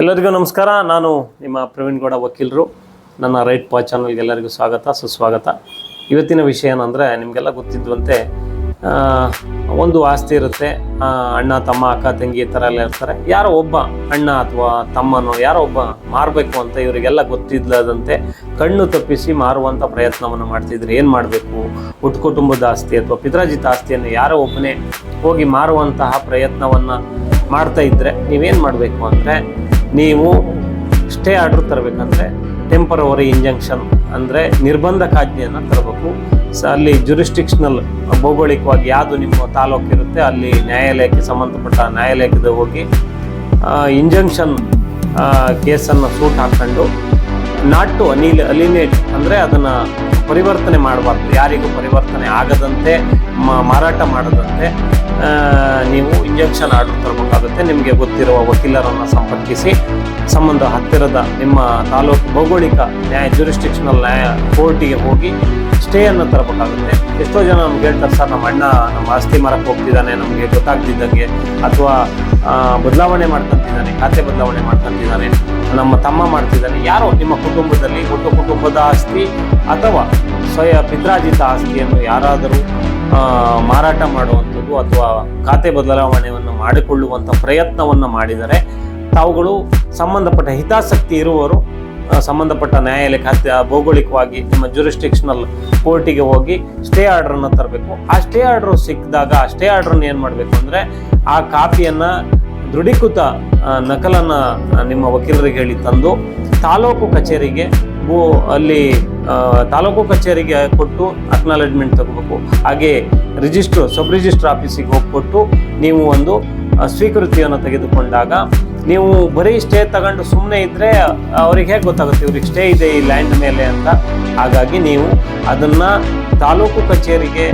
ಎಲ್ಲರಿಗೂ ನಮಸ್ಕಾರ. ನಾನು ನಿಮ್ಮ ಪ್ರವೀಣ್ ಗೌಡ ವಕೀಲರು. ನನ್ನ ರೈಟ್ ಪಾ ಚಾನಲ್ಗೆ ಎಲ್ಲರಿಗೂ ಸ್ವಾಗತ ಸುಸ್ವಾಗತ. ಇವತ್ತಿನ ವಿಷಯ ಏನಂದರೆ, ನಿಮಗೆಲ್ಲ ಗೊತ್ತಿದ್ದಂತೆ ಒಂದು ಆಸ್ತಿ ಇರುತ್ತೆ. ಅಣ್ಣ ತಮ್ಮ ಅಕ್ಕ ತಂಗಿ ಈ ಥರ ಎಲ್ಲ ಇರ್ತಾರೆ. ಯಾರೋ ಒಬ್ಬ ಅಣ್ಣ ಅಥವಾ ತಮ್ಮನೋ ಯಾರೋ ಒಬ್ಬ ಮಾರಬೇಕು ಅಂತ ಇವರಿಗೆಲ್ಲ ಗೊತ್ತಿಲ್ಲದಂತೆ ಕಣ್ಣು ತಪ್ಪಿಸಿ ಮಾರುವಂಥ ಪ್ರಯತ್ನವನ್ನು ಮಾಡ್ತಿದ್ರು. ಏನು ಮಾಡಬೇಕು? ಕುಟುಂಬದ ಆಸ್ತಿ ಅಥವಾ ಪಿತ್ರಾಜಿತ ಆಸ್ತಿಯನ್ನು ಯಾರೋ ಒಬ್ಬನೇ ಹೋಗಿ ಮಾರುವಂತಹ ಪ್ರಯತ್ನವನ್ನು ಮಾಡ್ತಾ ಇದ್ದರೆ ನೀವೇನು ಮಾಡಬೇಕು ಅಂದರೆ, ನೀವು ಸ್ಟೇ ಆರ್ಡರ್ ತರಬೇಕಂದ್ರೆ ಟೆಂಪರವರಿ ಇಂಜಂಕ್ಷನ್ ಅಂದರೆ ನಿರ್ಬಂಧಕಾಜ್ಞೆಯನ್ನು ತರಬೇಕು. ಅಲ್ಲಿ ಜುರಿಸ್ಟಿಕ್ಷನಲ್ ಭೌಗೋಳಿಕವಾಗಿ ಯಾವುದು ನಿಮ್ಮ ತಾಲೂಕು ಇರುತ್ತೆ ಅಲ್ಲಿ ನ್ಯಾಯಾಲಯಕ್ಕೆ ಸಂಬಂಧಪಟ್ಟ ನ್ಯಾಯಾಲಯಕ್ಕೆ ಹೋಗಿ ಇಂಜಂಕ್ಷನ್ ಕೇಸನ್ನು ಸೂಟ್ ಹಾಕ್ಕೊಂಡು ನಾಟ್ ಟು ಅಲಿನೇಟ್ ಅಂದರೆ ಅದನ್ನು ಪರಿವರ್ತನೆ ಮಾಡಬಾರ್ದು, ಯಾರಿಗೂ ಪರಿವರ್ತನೆ ಆಗದಂತೆ ಮಾರಾಟ ಮಾಡದಂತೆ ನೀವು ಇಂಜೆಕ್ಷನ್ ಆರ್ಡರ್ ತರಬೇಕಾಗುತ್ತೆ. ನಿಮಗೆ ಗೊತ್ತಿರುವ ವಕೀಲರನ್ನು ಸಂಪರ್ಕಿಸಿ ಹತ್ತಿರದ ನಿಮ್ಮ ತಾಲೂಕು ಭೌಗೋಳಿಕ ಜುರಿಸ್ಟಿಕ್ಷನಲ್ ಕೋರ್ಟಿಗೆ ಹೋಗಿ ಸ್ಟೇಯನ್ನು ತರಬೇಕಾಗುತ್ತೆ. ಎಷ್ಟೋ ಜನ ನಮ್ಗೆ ಹೇಳ್ತಾರೆ, ಸರ್ ನಮ್ಮ ಅಣ್ಣ ನಮ್ಮ ಆಸ್ತಿ ಮಾರಕ್ಕೆ ಹೋಗ್ತಿದ್ದಾನೆ, ನಮಗೆ ಗೊತ್ತಾಗ್ತಿದ್ದಂಗೆ, ಅಥವಾ ಬದಲಾವಣೆ ಮಾಡ್ಕೊತಿದ್ದಾನೆ, ಖಾತೆ ಬದಲಾವಣೆ ಮಾಡ್ಕೊತಿದ್ದಾನೆ, ನಮ್ಮ ತಮ್ಮ ಮಾಡ್ತಿದ್ದಾನೆ. ಯಾರೋ ನಿಮ್ಮ ಕುಟುಂಬದಲ್ಲಿ ಕುಟುಂಬದ ಆಸ್ತಿ ಅಥವಾ ಪಿತ್ರಾಜಿತ ಆಸ್ತಿಯನ್ನು ಯಾರಾದರೂ ಮಾರಾಟ ಮಾಡುವಂಥದ್ದು ಅಥವಾ ಖಾತೆ ಬದಲಾವಣೆಯನ್ನು ಮಾಡಿಕೊಳ್ಳುವಂಥ ಪ್ರಯತ್ನವನ್ನು ಮಾಡಿದರೆ ತಾವುಗಳು ಸಂಬಂಧಪಟ್ಟ ಹಿತಾಸಕ್ತಿ ಇರುವವರು ಸಂಬಂಧಪಟ್ಟ ನ್ಯಾಯಾಲಯಕ್ಕೆ ಭೌಗೋಳಿಕವಾಗಿ ನಿಮ್ಮ ಜುರಿಸ್ಟಿಕ್ಷನಲ್ ಕೋರ್ಟಿಗೆ ಹೋಗಿ ಸ್ಟೇ ಆರ್ಡ್ರನ್ನು ತರಬೇಕು. ಆ ಸ್ಟೇ ಆರ್ಡ್ರು ಸಿಕ್ಕಿದಾಗ ಆ ಸ್ಟೇ ಆರ್ಡ್ರನ್ನು ಏನು ಮಾಡಬೇಕು ಅಂದರೆ, ಆ ಕಾಪಿಯನ್ನು ದೃಢೀಕೃತ ನಕಲನ್ನು ನಿಮ್ಮ ವಕೀಲರಿಗೆ ಹೇಳಿ ತಂದು ತಾಲೂಕು ಕಚೇರಿಗೆ ಅಲ್ಲಿ ತಾಲೂಕು ಕಚೇರಿಗೆ ಕೊಟ್ಟು ಅಕ್ನಾಲೆಜ್ಮೆಂಟ್ ತಗೋಬೇಕು. ಹಾಗೆ ಸಬ್ ರಿಜಿಸ್ಟ್ರ್ ಆಫೀಸಿಗೆ ಹೋಗ್ಕೊಟ್ಟು ನೀವು ಒಂದು ಸ್ವೀಕೃತಿಯನ್ನು ತೆಗೆದುಕೊಂಡಾಗ, ನೀವು ಬರೀ ಸ್ಟೇ ತಗೊಂಡು ಸುಮ್ಮನೆ ಇದ್ದರೆ ಅವ್ರಿಗೆ ಹೇಗೆ ಗೊತ್ತಾಗುತ್ತೆ ಇವ್ರಿಗೆ ಸ್ಟೇ ಇದೆ ಈ ಲ್ಯಾಂಡ್ ಮೇಲೆ ಅಂತ. ಹಾಗಾಗಿ ನೀವು ಅದನ್ನು ತಾಲೂಕು ಕಚೇರಿಗೆ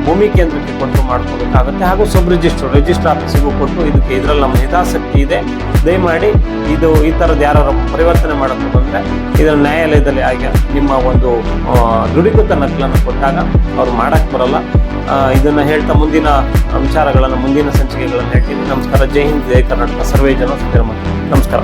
ಭೂಮಿ ಕೇಂದ್ರಕ್ಕೆ ಕೊಟ್ಟು ಮಾಡ್ಕೋಬೇಕಾಗುತ್ತೆ. ಹಾಗೂ ಸಬ್ ರಿಜಿಸ್ಟ್ರ್ ಆಫೀಸಿಗೂ ಕೊಟ್ಟು ಇದರಲ್ಲಿ ನಮ್ಮ ಹಿತಾಸಕ್ತಿ ಇದೆ, ದಯಮಾಡಿ ಈ ಥರದ್ದು ಯಾರು ಪರಿವರ್ತನೆ ಮಾಡೋಕ್ಕೆ ಬಂದರೆ ಇದನ್ನು ನ್ಯಾಯಾಲಯದಲ್ಲಿ ಆಗಿ ನಿಮ್ಮ ಒಂದು ದೃಢೀಕೃತ ನಕಲನ್ನು ಕೊಟ್ಟಾಗ ಅವ್ರು ಮಾಡೋಕ್ಕೆ ಬರೋಲ್ಲ. ಇದನ್ನು ಹೇಳ್ತಾ ಮುಂದಿನ ವಿಚಾರಗಳನ್ನು ಮುಂದಿನ ಸಂಚಿಕೆಗಳನ್ನು ಹೇಳ್ತೀನಿ. ನಮಸ್ಕಾರ. ಜೈ ಹಿಂದ್, ಜೈ ಕರ್ನಾಟಕ. ಸರ್ವೇ ಜನ ಸುಖಿನೋ ಭವಂತು. ನಮಸ್ಕಾರ.